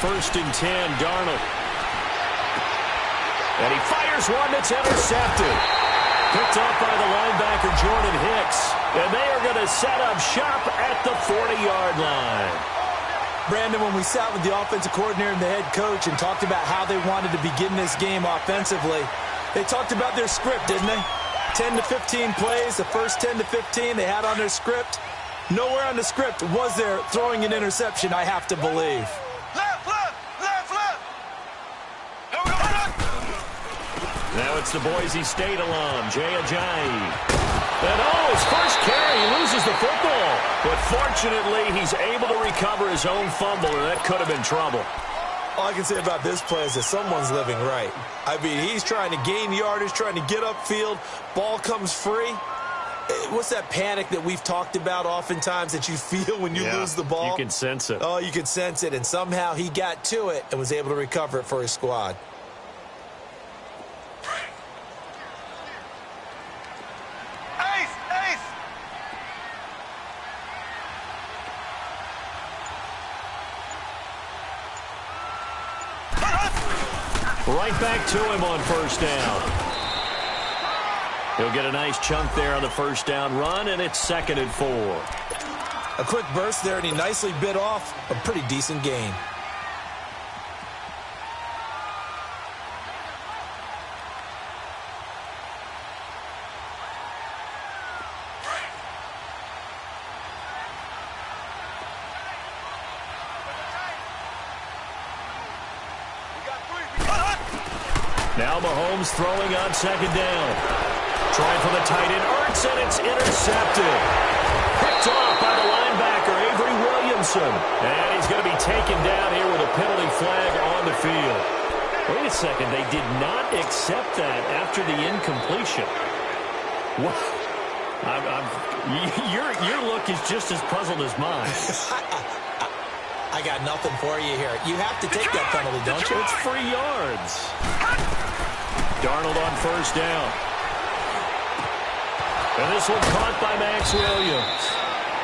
1st and 10, Darnold. And he fires one that's intercepted. Picked up by the linebacker, Jordan Hicks. And they are going to set up shop at the 40-yard line. Brandon, when we sat with the offensive coordinator and the head coach and talked about how they wanted to begin this game offensively, they talked about their script, didn't they? 10 to 15 plays, the first 10 to 15 they had on their script. Nowhere on the script was there throwing an interception, I have to believe. Now it's the Boise State alum, Jay Ajayi. And his first carry, he loses the football. But fortunately, he's able to recover his own fumble, and that could have been trouble. All I can say about this play is that someone's living right. I mean, he's trying to gain yardage, trying to get upfield. Ball comes free. What's that panic that we've talked about oftentimes that you feel when you lose the ball? You can sense it. Oh, you can sense it. And somehow he got to it and was able to recover it for his squad. Right back to him on 1st down. He'll get a nice chunk there on the 1st down run, and it's 2nd and 4. A quick burst there, and he nicely bit off a pretty decent gain. Now Mahomes throwing on 2nd down. Trying for the tight end, Ertz, and it's intercepted. Picked off by the linebacker, Avery Williamson. And he's going to be taken down here with a penalty flag on the field. Wait a second, they did not accept that after the incompletion. What? Your look is just as puzzled as mine. I got nothing for you here. You have to take that penalty, don't you? It's 3 yards. Darnold on 1st down. And this one caught by Max Williams.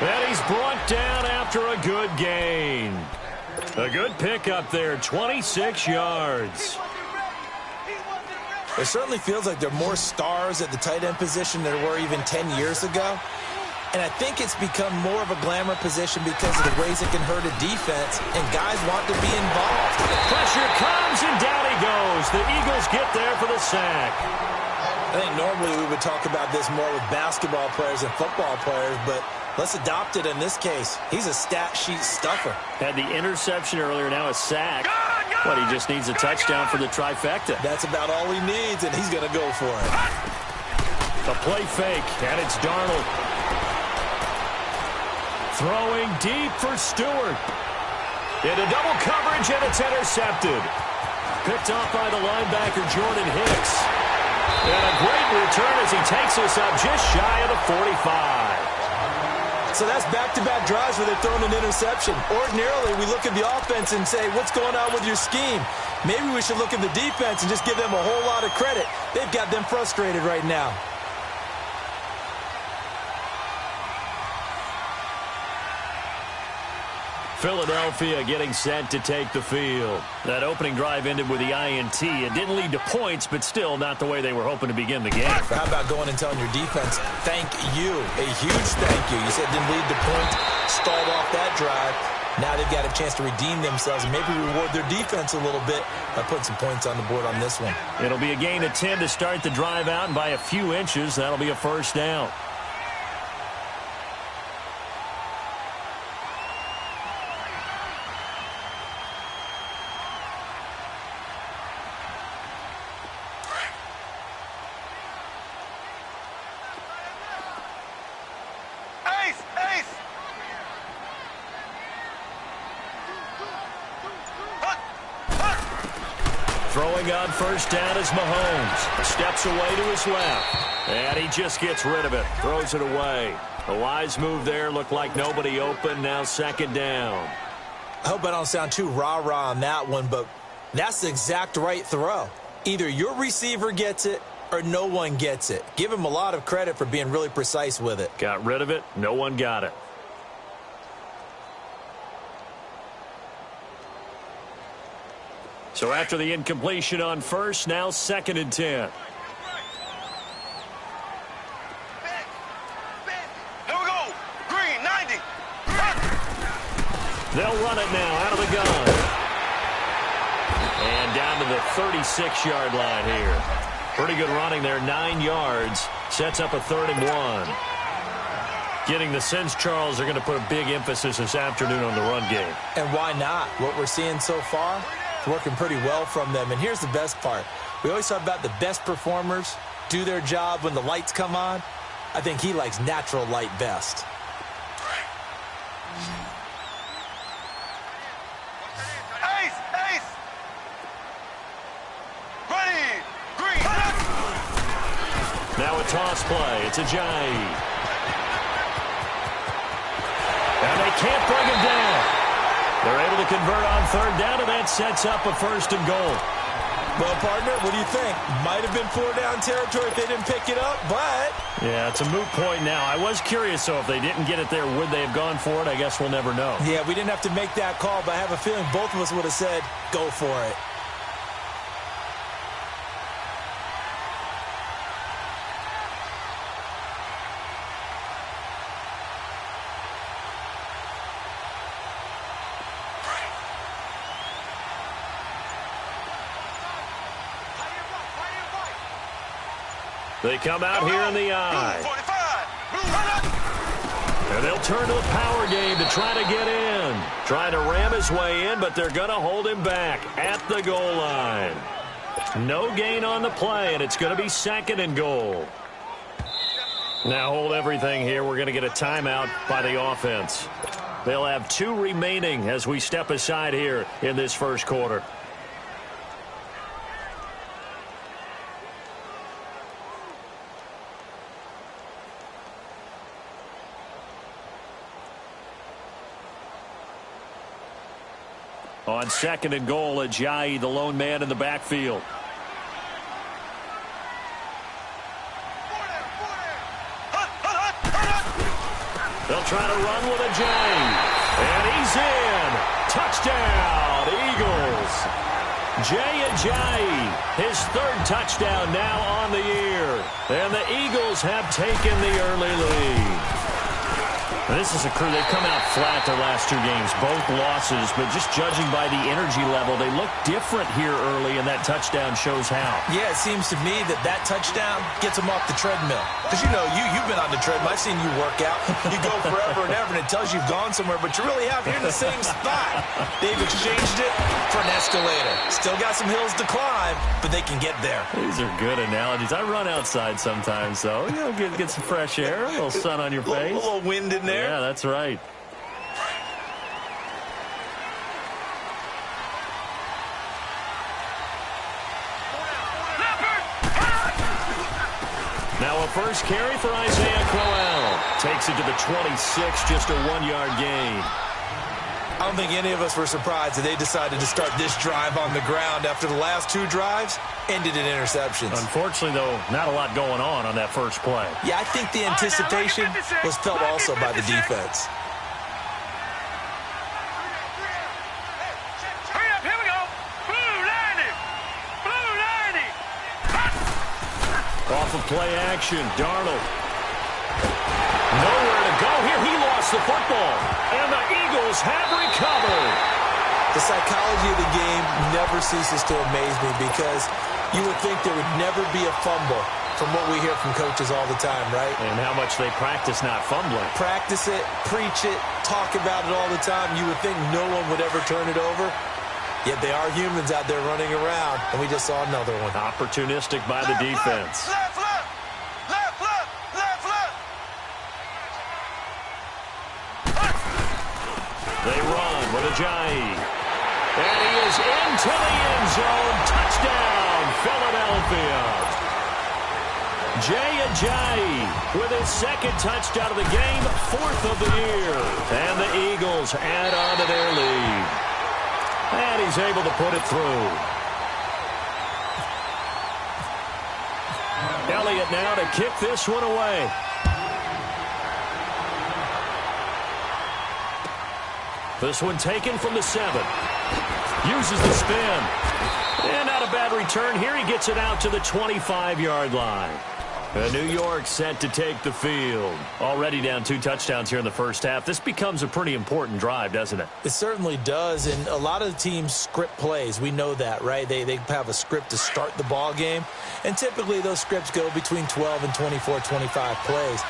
And he's brought down after a good gain. A good pickup there, 26 yards. It certainly feels like there are more stars at the tight end position than there were even 10 years ago. And I think it's become more of a glamour position because of the ways it can hurt a defense, and guys want to be involved. Pressure comes, and down he goes. The Eagles get there for the sack. I think normally we would talk about this more with basketball players and football players, but let's adopt it in this case. He's a stat sheet stuffer. Had the interception earlier, now a sack. But he just needs a touchdown for the trifecta. That's about all he needs, and he's going to go for it. A play fake, and it's Darnold. Throwing deep for Stewart. Into double coverage, and it's intercepted. Picked off by the linebacker, Jordan Hicks. And a great return as he takes us up just shy of the 45. So that's back-to-back drives where they're throwing an interception. Ordinarily, we look at the offense and say, what's going on with your scheme? Maybe we should look at the defense and just give them a whole lot of credit. They've got them frustrated right now. Philadelphia getting set to take the field. That opening drive ended with the INT. It didn't lead to points, but still not the way they were hoping to begin the game. How about going and telling your defense, thank you, a huge thank you. You said it didn't lead to points, stalled off that drive. Now they've got a chance to redeem themselves and maybe reward their defense a little bit by putting some points on the board on this one. It'll be a gain of 10 to start the drive out, and by a few inches, that'll be a 1st down. Throwing on 1st down is Mahomes. Steps away to his left. And he just gets rid of it. Throws it away. A wise move there. Looked like nobody open. Now 2nd down. I hope I don't sound too rah-rah on that one, but that's the exact right throw. Either your receiver gets it or no one gets it. Give him a lot of credit for being really precise with it. Got rid of it. No one got it. So after the incompletion on first, now 2nd and 10. Here we go. Green, 90. They'll run it now out of the gun. And down to the 36-yard line here. Pretty good running there, 9 yards. Sets up a 3rd and 1. Getting the sense, Charles, they're going to put a big emphasis this afternoon on the run game. And why not? What we're seeing so far, it's working pretty well from them. And here's the best part. We always talk about the best performers do their job when the lights come on. I think he likes natural light best. Ace, ace. Ready, green. Now a toss play. It's Ajayi. And they can't bring him down. They're able to convert on 3rd down, and that sets up a 1st and goal. Well, partner, what do you think? Might have been 4-down territory if they didn't pick it up, but... Yeah, it's a moot point now. I was curious, though, if they didn't get it there, would they have gone for it? I guess we'll never know. Yeah, we didn't have to make that call, but I have a feeling both of us would have said, go for it. They come out here in the eye. And they'll turn to the power game to try to get in. Trying to ram his way in, but they're going to hold him back at the goal line. No gain on the play, and it's going to be 2nd and goal. Now hold everything here. We're going to get a timeout by the offense. They'll have 2 remaining as we step aside here in this first quarter. On 2nd and goal, Ajayi, the lone man in the backfield. They'll try to run with Ajayi. And he's in. Touchdown, Eagles. Jay Ajayi, his 3rd touchdown now on the year. And the Eagles have taken the early lead. This is a crew. They've come out flat their last 2 games, both losses, but just judging by the energy level, they look different here early, and that touchdown shows how. Yeah, it seems to me that touchdown gets them off the treadmill. Because, you know, you've been on the treadmill. I've seen you work out. You go forever and ever, and it tells you you've gone somewhere, but you really have. You're in the same spot. They've exchanged it for an escalator. Still got some hills to climb, but they can get there. These are good analogies. I run outside sometimes, so, you know, get some fresh air, a little sun on your face. A little wind in there. Yeah, that's right. Now a first carry for Isaiah Crowell. Takes it to the 26, just a 1-yard gain. I don't think any of us were surprised that they decided to start this drive on the ground after the last 2 drives ended in interceptions. Unfortunately, though, not a lot going on that first play. Yeah, I think the anticipation was felt also by the defense. Here we go. Blue 90. Off of play action, Darnold. Nowhere to go here. He lost the football. And the Eagles have recovered. The psychology of the game never ceases to amaze me because you would think there would never be a fumble from what we hear from coaches all the time, right? And how much they practice not fumbling. Practice it, preach it, talk about it all the time. You would think no one would ever turn it over. Yet they are humans out there running around, and we just saw another one. Opportunistic by the defense. Left. They run with Ajayi. And he is into the end zone. Touchdown, Philadelphia. Jay Ajayi with his 2nd touchdown of the game, 4th of the year. And the Eagles add on to their lead. And he's able to put it through. Elliott now to kick this one away. This one taken from the 7. Uses the spin. a bad return here. He gets it out to the 25-yard line. New York set to take the field. Already down 2 touchdowns here in the first half. This becomes a pretty important drive, doesn't it? It certainly does, and a lot of the teams script plays. We know that, right? They have a script to start the ball game, and typically those scripts go between 12 and 24, 25 plays.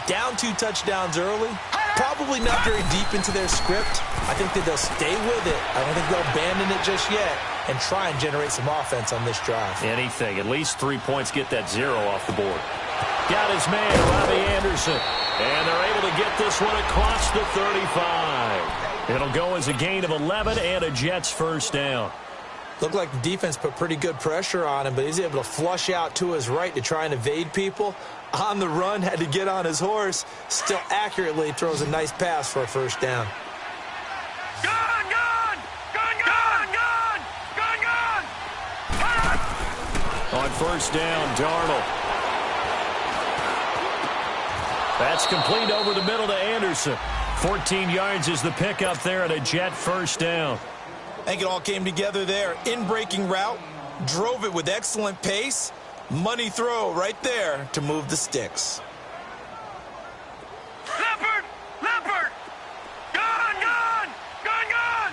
Down 2 touchdowns early, probably not very deep into their script. I think that they'll stay with it. I don't think they'll abandon it just yet and try and generate some offense on this drive. Anything. At least 3 points, get that 0 off the board. Got his man, Robbie Anderson. And they're able to get this one across the 35. It'll go as a gain of 11 and a Jets first down. Looked like the defense put pretty good pressure on him, but he's able to flush out to his right to try and evade people. On the run, had to get on his horse. Still accurately throws a nice pass for a first down. Gun, gun! Gun, gun! Gun! Gun, gun! On first down, Darnold. That's complete over the middle to Anderson. 14 yards is the pickup there and a Jet first down. I think it all came together there. In-breaking route, drove it with excellent pace. Money throw right there to move the sticks. Leopard! Leopard! Gun, gun! Gun, gun!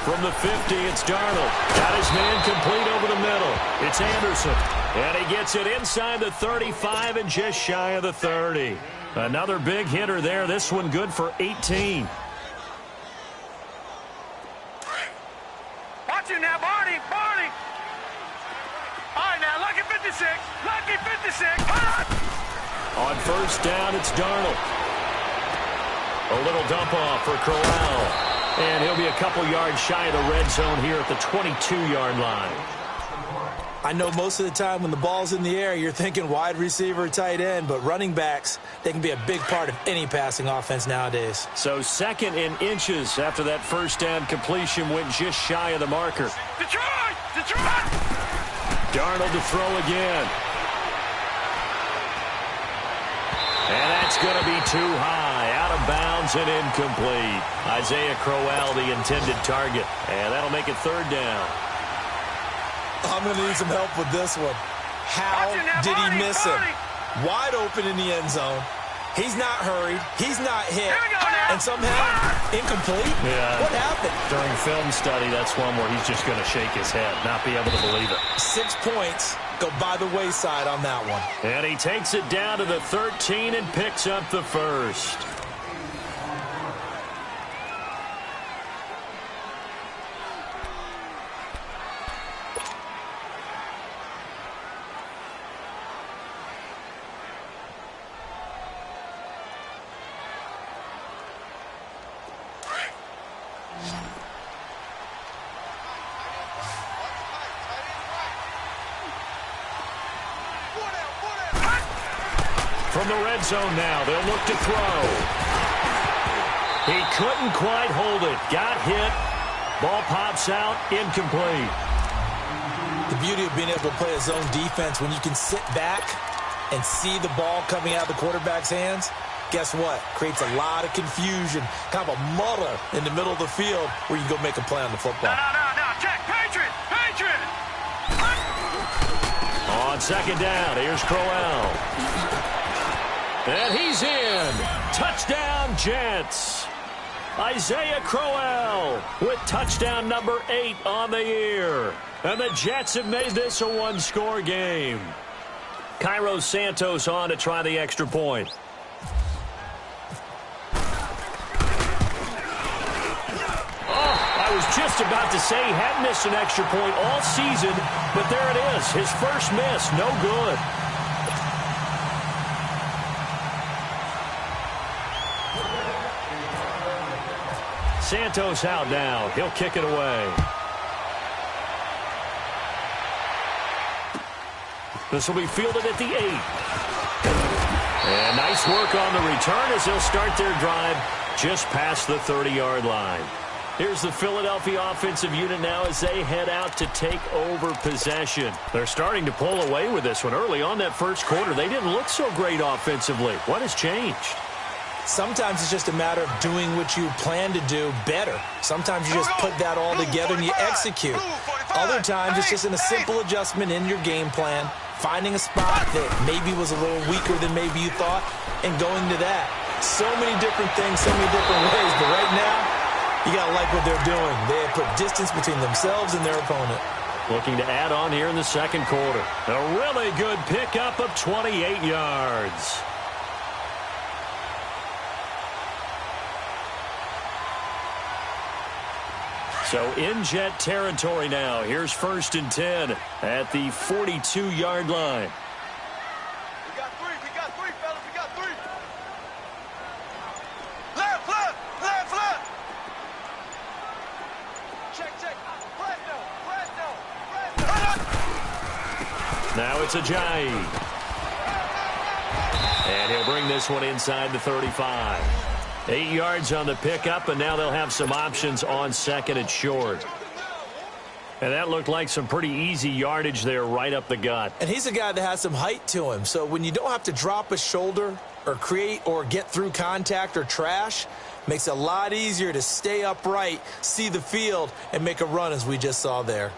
From the 50, it's Darnold. Got his man complete over the middle. It's Anderson. And he gets it inside the 35 and just shy of the 30. Another big hitter there. This one good for 18. Watch it now, Barney! Barney! All right, now, lucky 56. Lucky 56. On first down, it's Darnold. A little dump off for Crowell. And he'll be a couple yards shy of the red zone here at the 22-yard line. I know most of the time when the ball's in the air, you're thinking wide receiver, tight end, but running backs, they can be a big part of any passing offense nowadays. So 2nd and inches after that first down completion went just shy of the marker. Detroit! Detroit! Darnold to throw again. And that's going to be too high, out of bounds and incomplete. Isaiah Crowell, the intended target. And that'll make it 3rd down. I'm going to need some help with this one. How did he miss him? Wide open in the end zone. He's not hurried. He's not hit. And somehow, incomplete? Yeah. What happened? During film study, that's one where he's just going to shake his head, not be able to believe it. 6 points go by the wayside on that one. And he takes it down to the 13 and picks up the first. From the red zone now, they'll look to throw. He couldn't quite hold it. Got hit. Ball pops out. Incomplete. The beauty of being able to play a zone defense, when you can sit back and see the ball coming out of the quarterback's hands, guess what? Creates a lot of confusion, kind of a muddle in the middle of the field where you can go make a play on the football. No. Check. Patriot! Patriot! On 2nd down, here's Crowell. And he's in. Touchdown, Jets. Isaiah Crowell with touchdown number 8 on the year. And the Jets have made this a one-score game. Cairo Santos on to try the extra point. I was just about to say he hadn't missed an extra point all season, but there it is. His first miss, no good. Santos out now. He'll kick it away. This will be fielded at the 8. And nice work on the return as they'll start their drive just past the 30-yard line. Here's the Philadelphia offensive unit now as they head out to take over possession. They're starting to pull away with this one. Early on that first quarter, they didn't look so great offensively. What has changed? Sometimes it's just a matter of doing what you plan to do better. Sometimes you just put that all together and you execute. Other times it's just a simple adjustment in your game plan, finding a spot that maybe was a little weaker than maybe you thought, and going to that. So many different things, so many different ways, but right now, you got to like what they're doing. They have put distance between themselves and their opponent. Looking to add on here in the second quarter. A really good pickup of 28 yards. So in Jet territory now. Here's 1st and 10 at the 42-yard line. We got three, fellas. We got three. Left. Check. Fresno. Now it's Ajayi. And he'll bring this one inside the 35. 8 yards on the pickup, and now they'll have some options on second and short. And that looked like some pretty easy yardage there right up the gut. And he's a guy that has some height to him, so when you don't have to drop a shoulder or create or get through contact or trash, makes it a lot easier to stay upright, see the field, and make a run as we just saw there.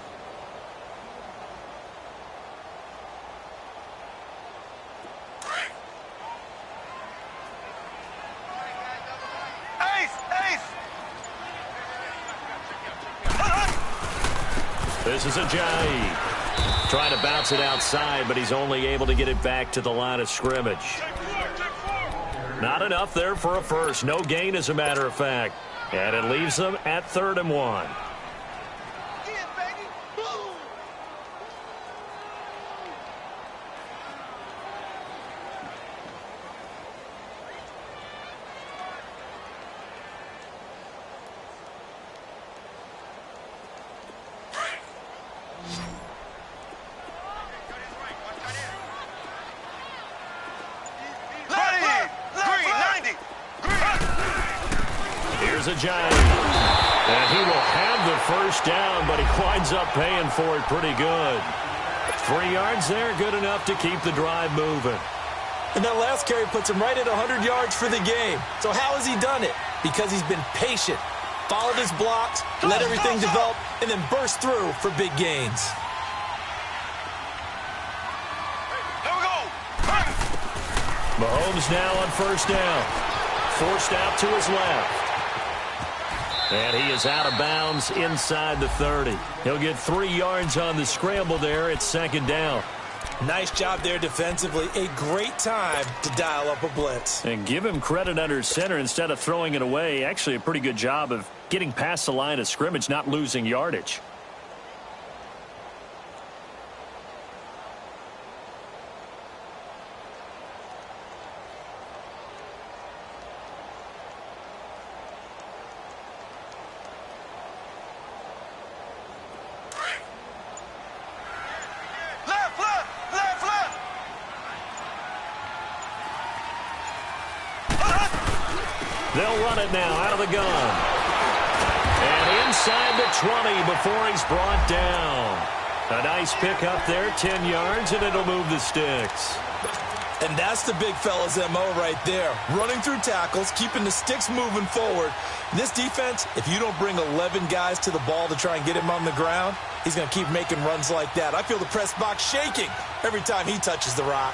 This is Ajayi. Trying to bounce it outside, but he's only able to get it back to the line of scrimmage. Not enough there for a first. No gain, as a matter of fact. And it leaves them at 3rd and 1. Ajayi. And he will have the first down, but he winds up paying for it pretty good. 3 yards there, good enough to keep the drive moving. And that last carry puts him right at 100 yards for the game. So how has he done it? Because he's been patient, followed his blocks, let everything develop, and then burst through for big gains. Here we go. Mahomes now on first down. Forced out to his left. And he is out of bounds inside the 30. He'll get 3 yards on the scramble there at 2nd down. Nice job there defensively. A great time to dial up a blitz. And give him credit under center instead of throwing it away. Actually, a pretty good job of getting past the line of scrimmage, not losing yardage. They'll run it now out of the gun. And inside the 20 before he's brought down. A nice pickup there, 10 yards, and it'll move the sticks. And that's the big fella's MO right there. Running through tackles, keeping the sticks moving forward. This defense, if you don't bring 11 guys to the ball to try and get him on the ground, he's going to keep making runs like that. I feel the press box shaking every time he touches the rock.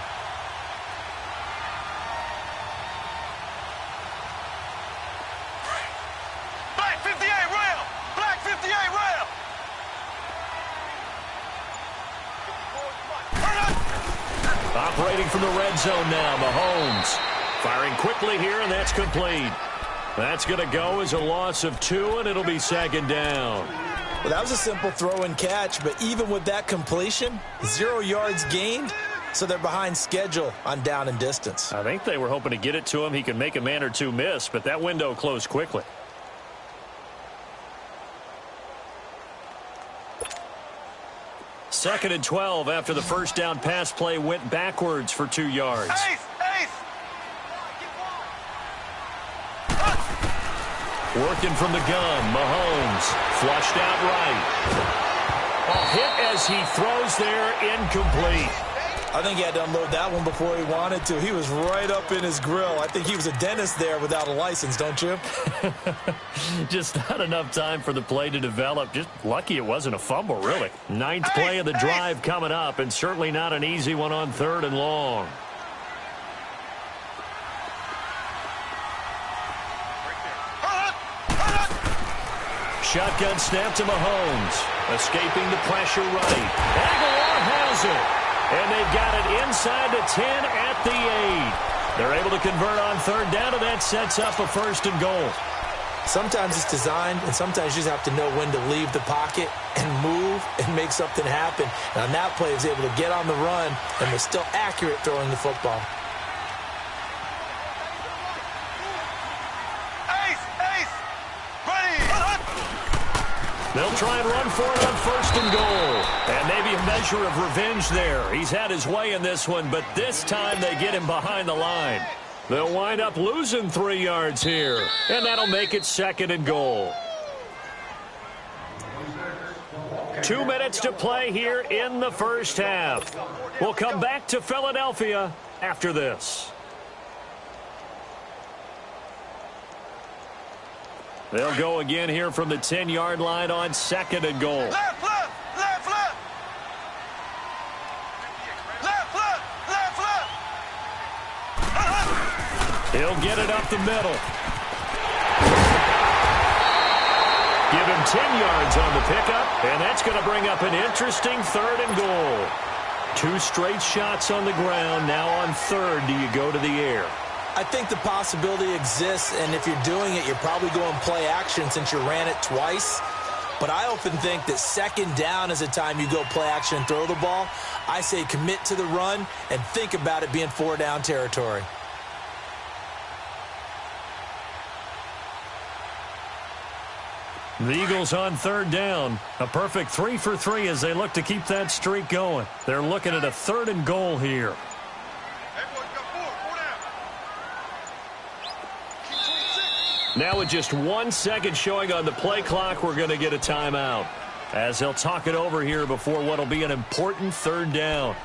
Operating from the red zone now, Mahomes. Firing quickly here, and that's complete. That's going to go as a loss of 2, and it'll be 2nd down. Well, that was a simple throw and catch, but even with that completion, 0 yards gained, so they're behind schedule on down and distance. I think they were hoping to get it to him. He could make a man or two miss, but that window closed quickly. Second and 12 after the first down pass play went backwards for 2 yards. Working from the gun, Mahomes flushed out right. A hit as he throws there, incomplete. I think he had to unload that one before he wanted to. He was right up in his grill. I think he was a dentist there without a license, don't you? Just not enough time for the play to develop. Just lucky it wasn't a fumble, really. Ninth play of the drive coming up, and certainly not an easy one on 3rd and long. Shotgun snap to Mahomes. Escaping the pressure right. Aguilar has it. And they've got it inside the 10 at the 8. They're able to convert on 3rd down, and that sets up a 1st and goal. Sometimes it's designed, and sometimes you just have to know when to leave the pocket and move and make something happen. And on that play, he was able to get on the run and was still accurate throwing the football. They'll try and run for it on 1st and goal. And maybe a measure of revenge there. He's had his way in this one, but this time they get him behind the line. They'll wind up losing 3 yards here, and that'll make it 2nd and goal. 2 minutes to play here in the first half. We'll come back to Philadelphia after this. They'll go again here from the 10-yard line on 2nd and goal. Left, left, left, left. Left, left, left, left. He'll get it up the middle. Give him 10 yards on the pickup, and that's going to bring up an interesting 3rd and goal. 2 straight shots on the ground. Now on 3rd, do you go to the air? I think the possibility exists, and if you're doing it, you're probably going play action since you ran it twice. But I often think that 2nd down is the time you go play action and throw the ball. I say commit to the run and think about it being 4-down territory. The Eagles on 3rd down. A perfect 3 for 3 as they look to keep that streak going. They're looking at a 3rd and goal here. Now with just 1 second showing on the play clock, we're going to get a timeout as they'll talk it over here before what will be an important 3rd down.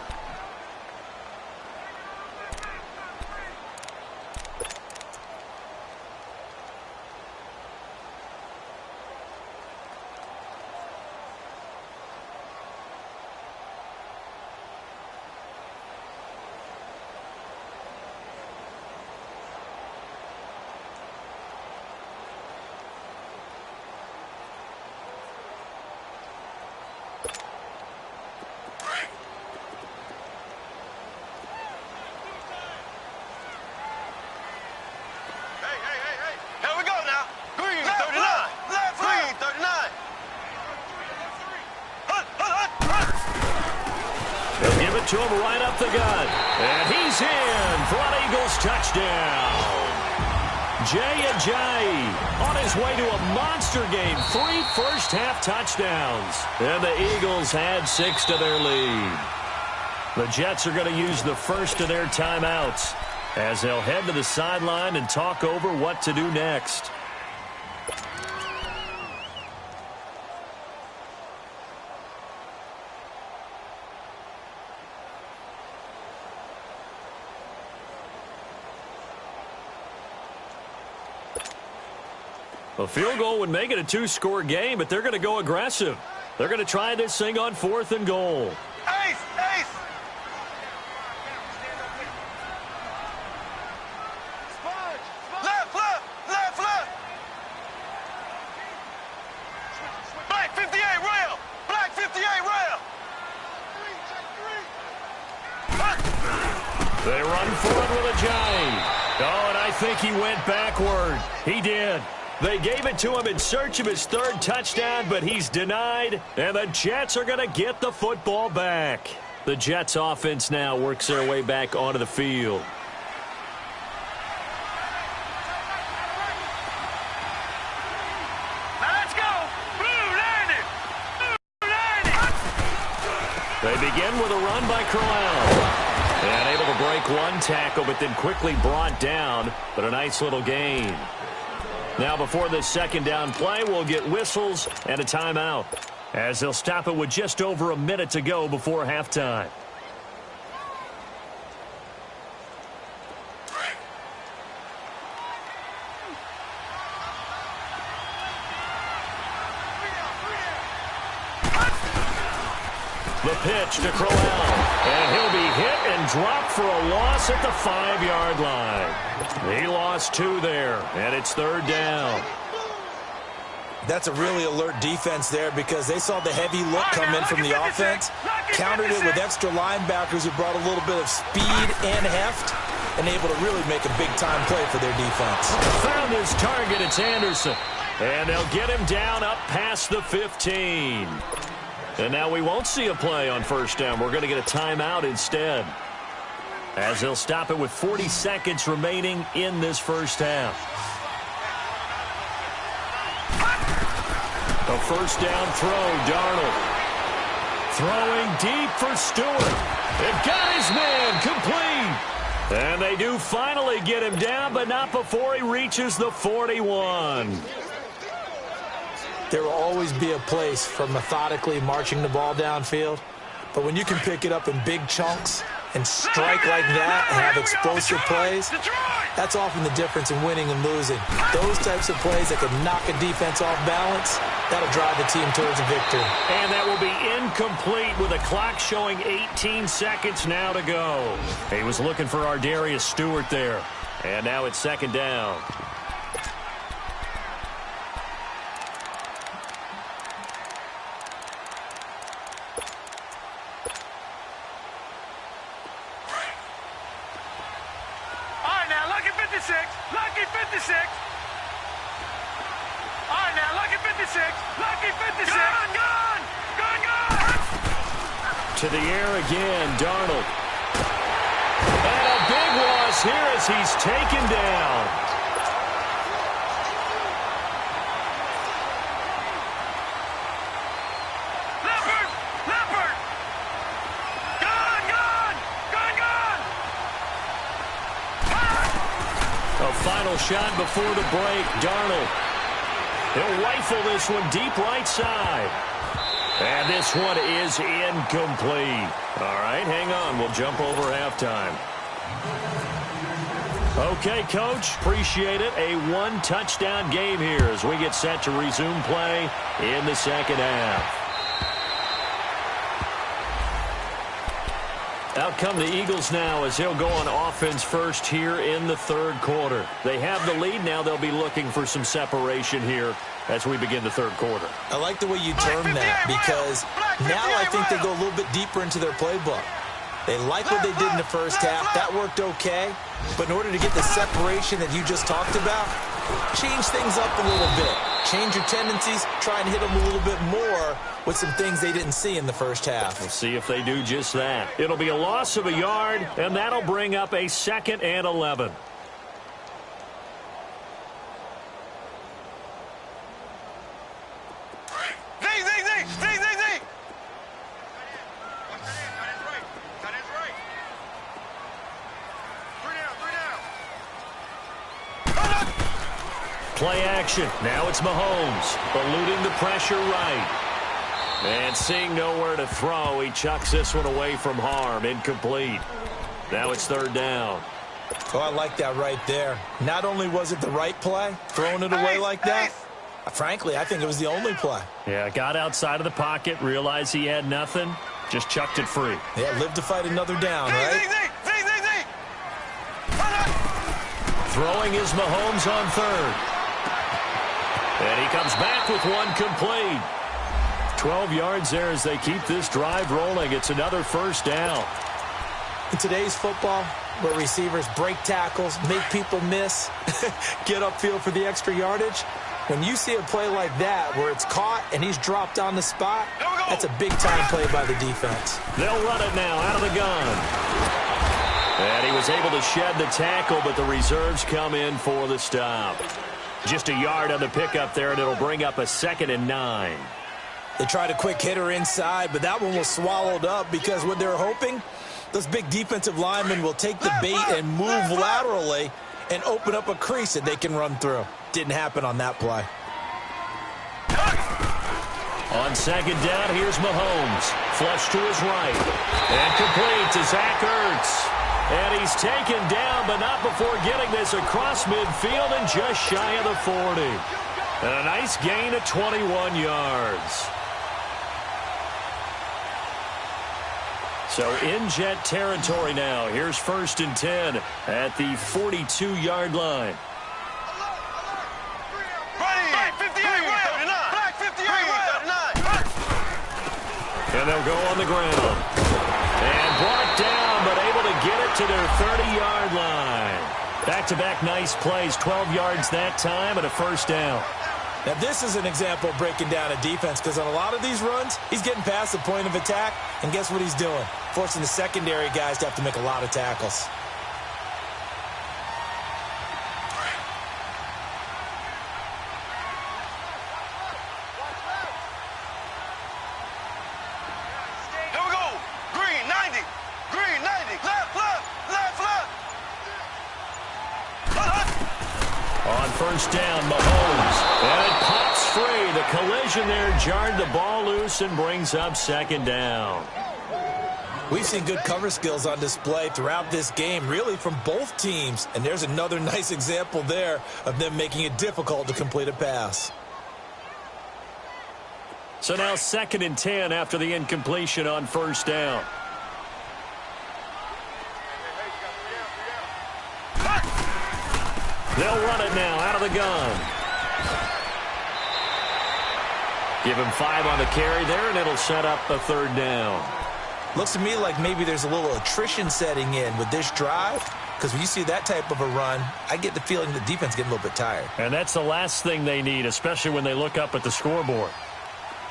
To him right up the gut. And he's in for an Eagles touchdown. Jay Ajayi on his way to a monster game. 3 first-half touchdowns. And the Eagles had 6 to their lead. The Jets are going to use the first of their timeouts as they'll head to the sideline and talk over what to do next. A field goal would make it a 2-score game, but they're going to go aggressive. They're going to try this thing on 4th and goal. Ace! Ace! Left, left, left, left! Black 58 rail! Black 58 rail! They run for it with Ajayi. Oh, and I think he went backward. He did. They gave it to him in search of his 3rd touchdown, but he's denied, and the Jets are going to get the football back. The Jets offense now works their way back onto the field. Now let's go! Blue landed! Blue landed! They begin with a run by Crowell. And able to break 1 tackle, but then quickly brought down, but a nice little gain. Now before this 2nd down play, we'll get whistles and a timeout as they'll stop it with just over a minute to go before halftime. The pitch to Crowell. And he'll be hit and dropped for a loss at the 5-yard line. He lost 2 there, and it's 3rd down. That's a really alert defense there because they saw the heavy look come in from the offense, countered it with extra linebackers who brought a little bit of speed and heft, and able to really make a big-time play for their defense. Found his target. It's Anderson. And they'll get him down up past the 15. And now we won't see a play on 1st down. We're going to get a timeout instead, as they'll stop it with 40 seconds remaining in this 1st half. A 1st down throw, Darnold. Throwing deep for Stewart. They've got his man complete. And they do finally get him down, but not before he reaches the 41. There will always be a place for methodically marching the ball downfield, but when you can pick it up in big chunks and strike like that and have explosive plays, that's often the difference in winning and losing. Those types of plays that can knock a defense off balance, that'll drive the team towards a victory. And that will be incomplete with a clock showing 18 seconds now to go. He was looking for Ardarius Stewart there. And now it's 2nd down. Lucky 56. All right, now, lucky 56. Lucky 56. Gone. To the air again, Darnold. And a big loss here as he's taken down. Leopard. Gone. A final shot before the break, Darnold. He'll rifle this one deep right side. And this one is incomplete. All right, hang on. We'll jump over halftime. Okay, Coach, appreciate it. A one-touchdown game here as we get set to resume play in the second half. Out come the Eagles now as he'll go on offense first here in the third quarter. They have the lead now. They'll be looking for some separation here as we begin the third quarter. I like the way you term that because now I think they go a little bit deeper into their playbook. They like what they did in the first half. That worked okay. But in order to get the separation that you just talked about, change things up a little bit. Change your tendencies. Try and hit them a little bit more with some things they didn't see in the first half. We'll see if they do just that. It'll be a loss of a yard, and that'll bring up a 2nd and 11. Play action. Now it's Mahomes, eluding the pressure right. And seeing nowhere to throw, he chucks this one away from harm. Incomplete. Now it's 3rd down. Oh, I like that right there. Not only was it the right play, throwing it away like that, frankly, I think it was the only play. Yeah, got outside of the pocket, realized he had nothing, just chucked it free. Yeah, live to fight another down, right? Throwing is Mahomes on 3rd. And he comes back with one complete. 12 yards there as they keep this drive rolling. It's another 1st down. In today's football, where receivers break tackles, make people miss, get upfield for the extra yardage, when you see a play like that where it's caught and he's dropped on the spot, that's a big-time play by the defense. They'll run it now out of the gun. And he was able to shed the tackle, but the reserves come in for the stop. Just a yard on the pickup there, and it'll bring up a 2nd and 9. They tried a quick hitter inside, but that one was swallowed up because what they're hoping, those big defensive linemen will take the bait and move laterally and open up a crease that they can run through. Didn't happen on that play. On 2nd down, here's Mahomes. Flush to his right. And complete to Zach Ertz. And he's taken down, but not before getting this across midfield and just shy of the 40. And a nice gain of 21 yards. So in Jet territory now. Here's 1st and 10 at the 42-yard line. And they'll go on the ground. And brought down, but able to get it to their 30-yard line. Back-to-back nice plays, 12 yards that time and a 1st down. Now, this is an example of breaking down a defense because on a lot of these runs, he's getting past the point of attack, and guess what he's doing? Forcing the secondary guys to have to make a lot of tackles. Here we go. Green, 90. Green, 90. Left, left, left, left. On 1st down, Mahomes. And it pops free. The collision there jarred the ball loose and brings up 2nd down. We've seen good cover skills on display throughout this game, really from both teams. And there's another nice example there of them making it difficult to complete a pass. So now 2nd and 10 after the incompletion on 1st down. They'll run it now out of the gun. Give him 5 on the carry there, and it'll set up a 3rd down. Looks to me like maybe there's a little attrition setting in with this drive, because when you see that type of a run, I get the feeling the defense getting a little bit tired. And that's the last thing they need, especially when they look up at the scoreboard.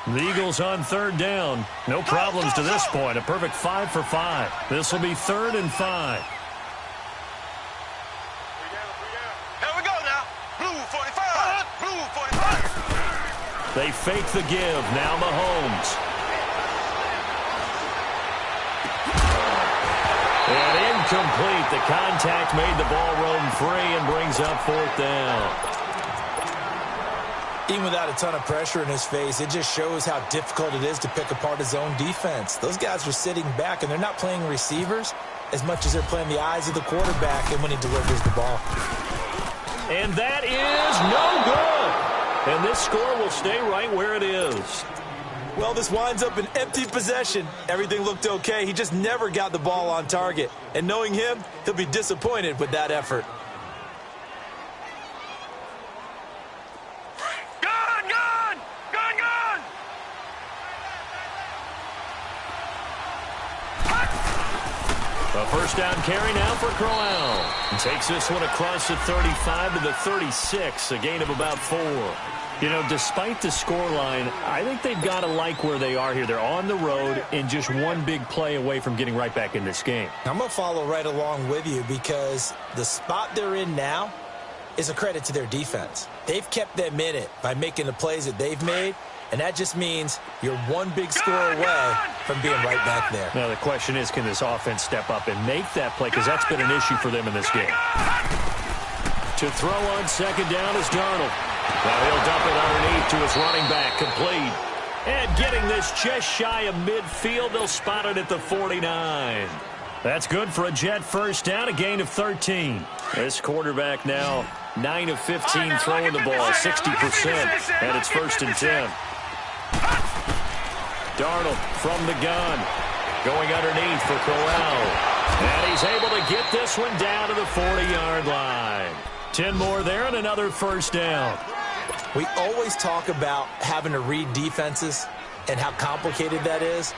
The Eagles on 3rd down. No problems to this point. A perfect 5 for 5. This will be 3rd and 5. Here we go now. Blue 45. Blue 45. They fake the give. Now Mahomes. And incomplete. The contact made the ball roam free and brings up 4th down. Even without a ton of pressure in his face, it just shows how difficult it is to pick apart his own defense. Those guys are sitting back, and they're not playing receivers as much as they're playing the eyes of the quarterback and when he delivers the ball. And that is no good. And this score will stay right where it is. Well, this winds up an empty possession. Everything looked okay. He just never got the ball on target. And knowing him, he'll be disappointed with that effort. A 1st down carry now for Crowell. And takes this one across the 35 to the 36, a gain of about 4. You know, despite the scoreline, I think they've got to like where they are here. They're on the road and just one big play away from getting right back in this game. I'm going to follow right along with you because the spot they're in now is a credit to their defense. They've kept them in it by making the plays that they've made, and that just means you're one big score away from being right back there. Now, the question is, can this offense step up and make that play? Because that's been an issue for them in this game. To throw on 2nd down is Darnold. Now he'll dump it underneath to his running back, complete. And getting this just shy of midfield, they'll spot it at the 49. That's good for a Jet 1st down, a gain of 13. This quarterback now 9 of 15 throwing the ball, 60%, and it's 1st and 10. Darnold from the gun, going underneath for Crowell. And he's able to get this one down to the 40-yard line. 10 more there and another 1st down. We always talk about having to read defenses and how complicated that is.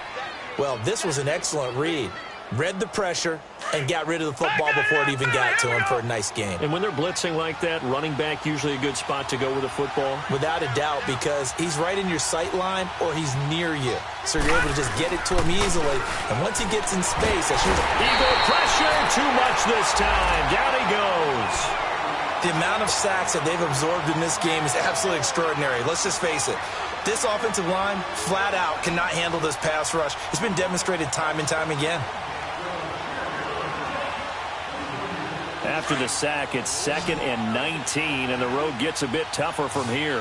Well, this was an excellent read. Read the pressure and got rid of the football before it even got to him for a nice gain. And when they're blitzing like that, running back usually a good spot to go with the football? Without a doubt, because he's right in your sight line or he's near you. So you're able to just get it to him easily. And once he gets in space, that's usually... Eagle pressure, too much this time. Down he goes. The amount of sacks that they've absorbed in this game is absolutely extraordinary. Let's just face it. This offensive line, flat out, cannot handle this pass rush. It's been demonstrated time and time again. After the sack, it's 2nd and 19, and the road gets a bit tougher from here.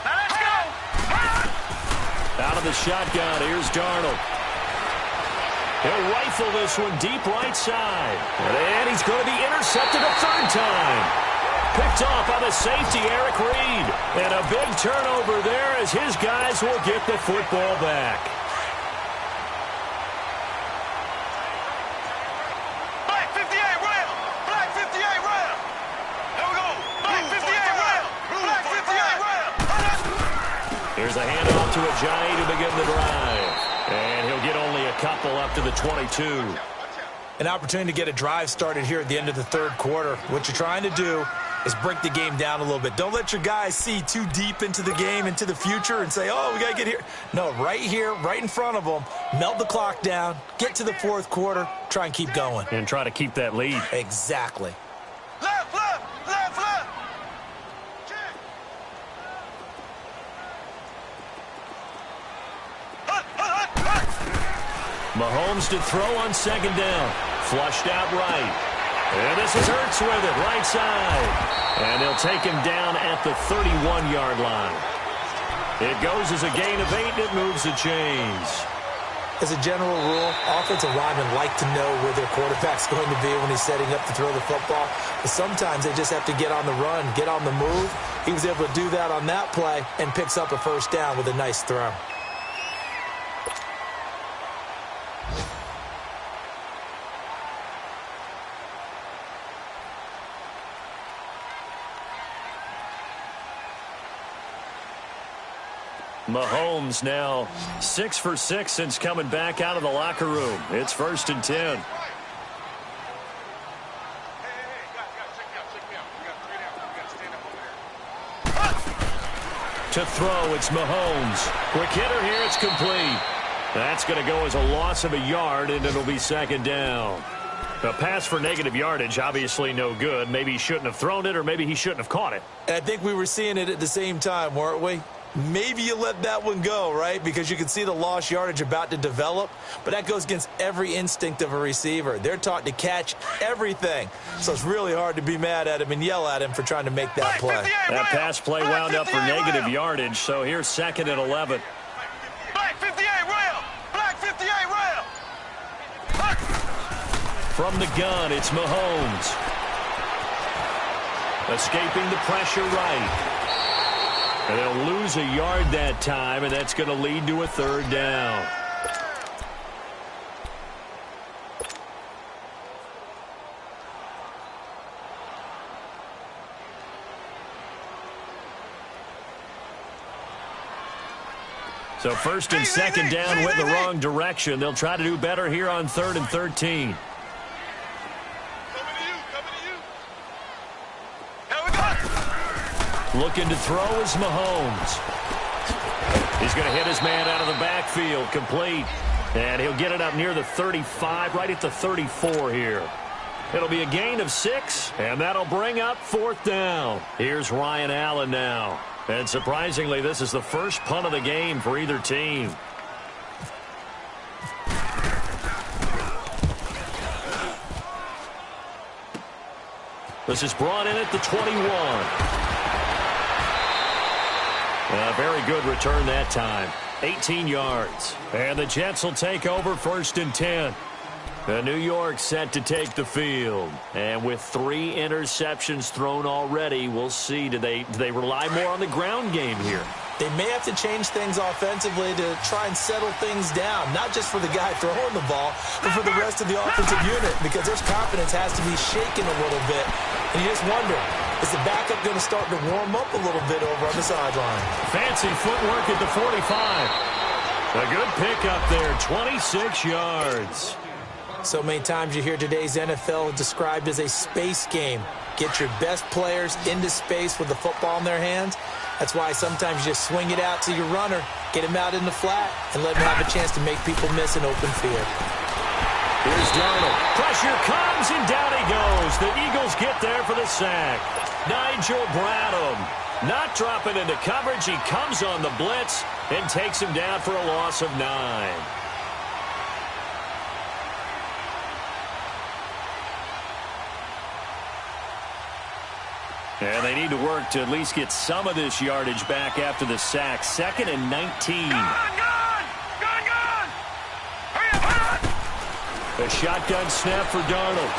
Now let's go. Out of the shotgun, here's Darnold. He'll rifle this one deep right side. And he's going to be intercepted a 3rd time. Picked off by the safety, Eric Reed. And a big turnover there as his guys will get the football back. Black 58 round. Black 58 round. There we go. Black 58 round. Black 58 round. Here's a handoff to Ajayi to begin the drive. And he'll get only a couple up to the 22. An opportunity to get a drive started here at the end of the third quarter. What you're trying to do is break the game down a little bit. Don't let your guys see too deep into the game, into the future, and say, oh, we got to get here. No, right here, right in front of them, melt the clock down, get to the fourth quarter, try and keep going. And try to keep that lead. Exactly. Left, left, left, left. Mahomes to throw on second down. Flushed out right. And this is Hurts with it, right side. And they'll take him down at the 31-yard line. It goes as a gain of 8, and it moves the chains. As a general rule, offensive linemen like to know where their quarterback's going to be when he's setting up to throw the football. But sometimes they just have to get on the run, get on the move. He was able to do that on that play and picks up a first down with a nice throw. Mahomes now 6 for 6 since coming back out of the locker room. It's 1st and 10. To throw, it's Mahomes. Quick hitter here, it's complete. That's going to go as a loss of a yard, and it'll be second down. A pass for negative yardage, obviously no good. Maybe he shouldn't have thrown it, or maybe he shouldn't have caught it. And I think we were seeing it at the same time, weren't we? Maybe you let that one go, right? Because you can see the lost yardage about to develop. But that goes against every instinct of a receiver. They're taught to catch everything. So it's really hard to be mad at him and yell at him for trying to make that play. That pass play wound up for negative yardage. So here's 2nd and 11. Black 58 rail. Black 58 rail. From the gun, it's Mahomes. Escaping the pressure right. And they'll lose a yard that time, and that's going to lead to a third down. So 1st and 2nd down went the wrong direction. They'll try to do better here on 3rd and 13. Looking to throw is Mahomes. He's going to hit his man out of the backfield, complete. And he'll get it up near the 35, right at the 34 here. It'll be a gain of 6, and that'll bring up 4th down. Here's Ryan Allen now. And surprisingly, this is the first punt of the game for either team. This is brought in at the 21. A very good return that time. 18 yards. And the Jets will take over 1st and 10. New York set to take the field. And with 3 interceptions thrown already, we'll see. Do they rely more on the ground game here? They may have to change things offensively to try and settle things down, not just for the guy throwing the ball, but for the rest of the offensive unit, because their confidence has to be shaken a little bit. And you just wonder, is the backup going to start to warm up a little bit over on the sideline? Fancy footwork at the 45. A good pickup there, 26 yards. So many times you hear today's NFL described as a space game. Get your best players into space with the football in their hands. That's why sometimes you just swing it out to your runner, get him out in the flat, and let him have a chance to make people miss an open field. Here's Darnold. Pressure comes, and down he goes. The Eagles get there for the sack. Nigel Bradham not dropping into coverage. He comes on the blitz and takes him down for a loss of 9. And they need to work to at least get some of this yardage back after the sack. 2nd and 19. Gun! Hurry up! A shotgun snap for Darnold.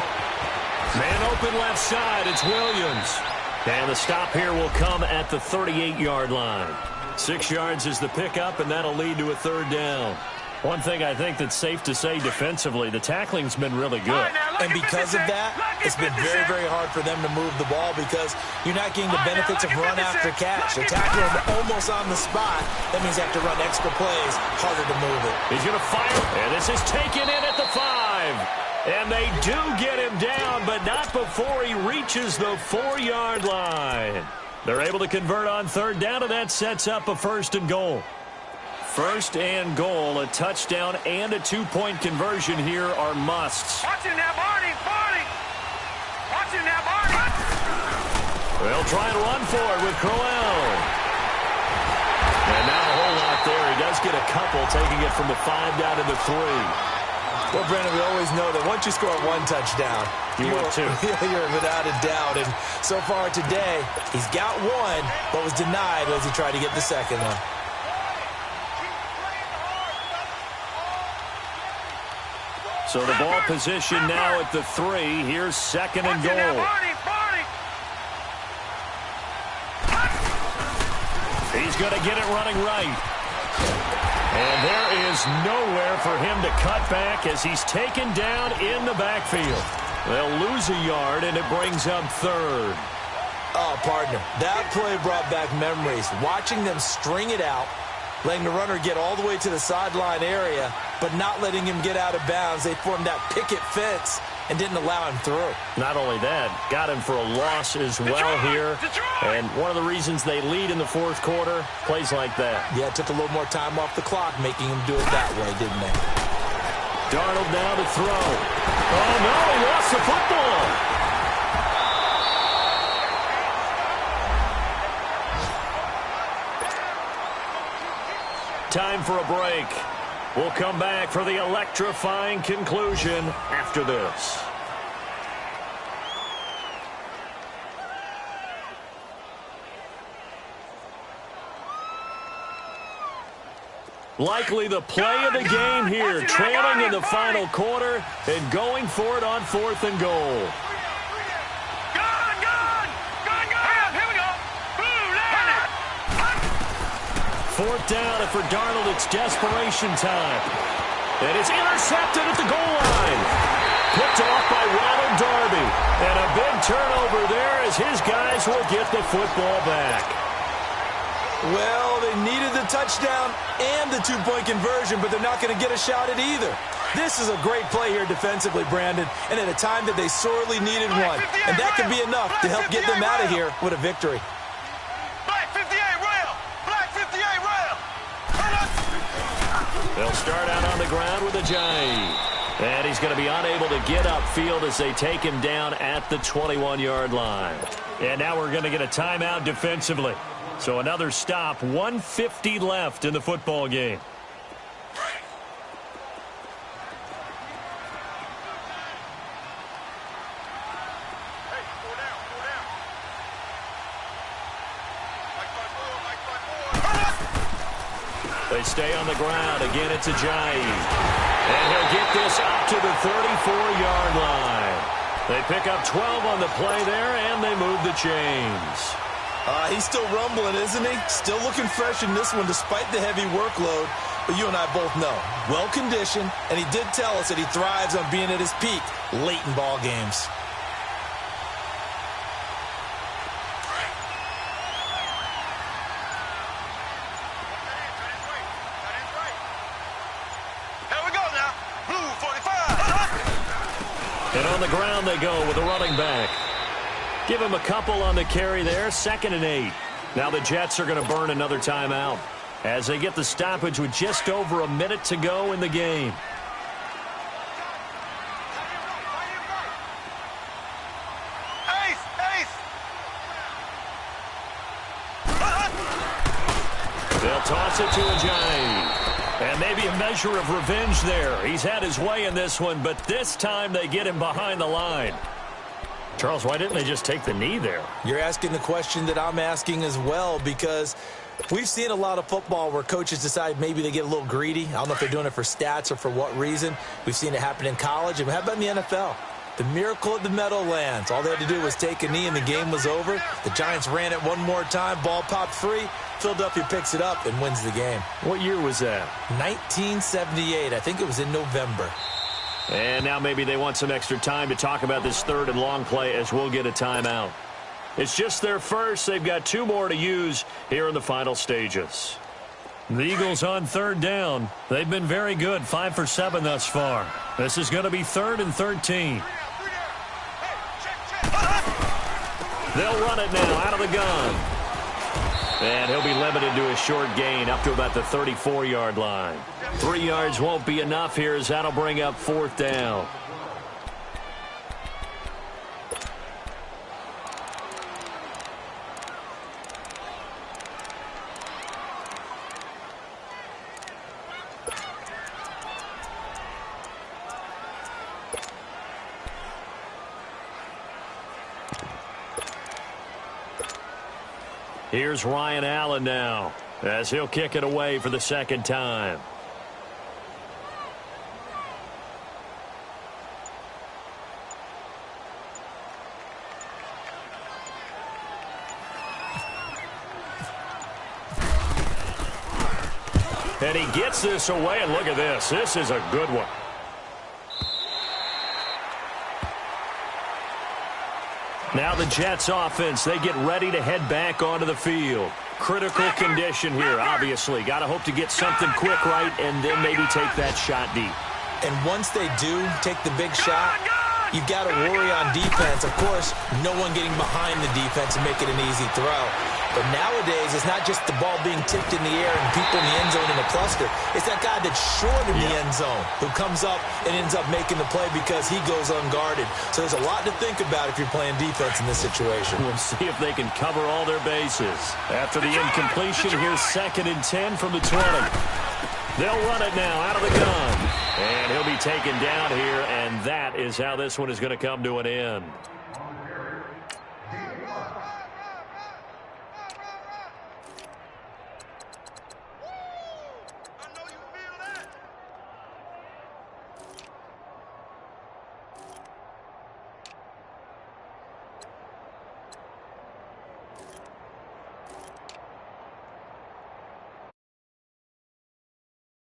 Man open left side. It's Williams. And the stop here will come at the 38-yard line. 6 yards is the pickup, and that'll lead to a third down. One thing I think that's safe to say defensively, the tackling's been really good. And because of that, it's been very, very hard for them to move the ball because you're not getting the benefits of run after catch. They're tackling him almost on the spot. That means you have to run extra plays, harder to move it. He's going to fire, and this is taken in at the 5. And they do get him down, but not before he reaches the 4-yard line. They're able to convert on third down, and that sets up a 1st and goal. 1st and goal, a touchdown and a 2-point conversion here are musts. Watch him now, Barney! Barney! Watch him now, Barney! They'll try and run for it with Crowell. And not a whole lot there. He does get a couple, taking it from the 5 down to the 3. Well, Brandon, we always know that once you score 1 touchdown, you're 2. You're without a doubt. And so far today, he's got 1, but was denied as he tried to get the second one. So the ball position now at the 3. Here's 2nd and goal. He's going to get it running right. And there is nowhere for him to cut back as he's taken down in the backfield. They'll lose a yard, and it brings up 3rd. Oh, partner, that play brought back memories. Watching them string it out, letting the runner get all the way to the sideline area, but not letting him get out of bounds. They formed that picket fence and didn't allow him through. Not only that, got him for a loss as well here. And one of the reasons they lead in the 4th quarter, plays like that. Yeah, it took a little more time off the clock, making him do it that way, didn't they? Darnold now to throw. Oh, no, he lost the football. Time for a break. We'll come back for the electrifying conclusion after this. Likely the play of the game here, trailing in the final quarter and going for it on 4th and goal. Fourth down, and for Darnold, it's desperation time. And it's intercepted at the goal line. Picked off by Ronald Darby. And a big turnover there as his guys will get the football back. Well, they needed the touchdown and the 2-point conversion, but they're not going to get a shot at either. This is a great play here defensively, Brandon, and at a time that they sorely needed one. And that could be enough to help get them out of here with a victory. They'll start out on the ground with a jive. And he's going to be unable to get upfield as they take him down at the 21-yard line. And now we're going to get a timeout defensively. So another stop, 1:50 left in the football game. They stay on the ground. Again, it's a jive. And he'll get this up to the 34-yard line. They pick up 12 on the play there, and they move the chains. He's still rumbling, isn't he? Still looking fresh in this one despite the heavy workload. But you and I both know, well-conditioned, and he did tell us that he thrives on being at his peak late in ball games. And on the ground they go with a running back. Give him a couple on the carry there, 2nd and 8. Now the Jets are going to burn another timeout as they get the stoppage with just over a minute to go in the game. They'll toss it to Ajayi. And maybe a measure of revenge there. He's had his way in this one, but this time they get him behind the line. Charles, why didn't they just take the knee there? You're asking the question that I'm asking as well, because we've seen a lot of football where coaches decide maybe they get a little greedy. I don't know if they're doing it for stats or for what reason. We've seen it happen in college, and how about in the NFL? The miracle of the Meadowlands. All they had to do was take a knee and the game was over. The Giants ran it one more time. Ball popped free. Philadelphia picks it up and wins the game. What year was that? 1978. I think it was in November. And now maybe they want some extra time to talk about this third and long play as we'll get a timeout. It's just their first. They've got 2 more to use here in the final stages. The Eagles on third down. They've been very good, 5 for 7 thus far. This is going to be 3rd and 13. They'll run it now out of the gun. And he'll be limited to a short gain up to about the 34-yard line. 3 yards won't be enough here as that'll bring up 4th down. Here's Ryan Allen now as he'll kick it away for the 2nd time. And he gets this away, and look at this. This is a good one. Now the Jets offense, they get ready to head back onto the field. Critical condition here, obviously. Got to hope to get something quick right and then maybe take that shot deep. And once they do take the big shot, you've got to worry on defense. Of course, no one getting behind the defense and make it an easy throw. But nowadays, it's not just the ball being tipped in the air and people in the end zone in a cluster. It's that guy that's short in the end zone who comes up and ends up making the play because he goes unguarded. So there's a lot to think about if you're playing defense in this situation. We'll see if they can cover all their bases. After the incompletion, here's 2nd and 10 from the 20. They'll run it now out of the gun. And he'll be taken down here, and that is how this one is going to come to an end.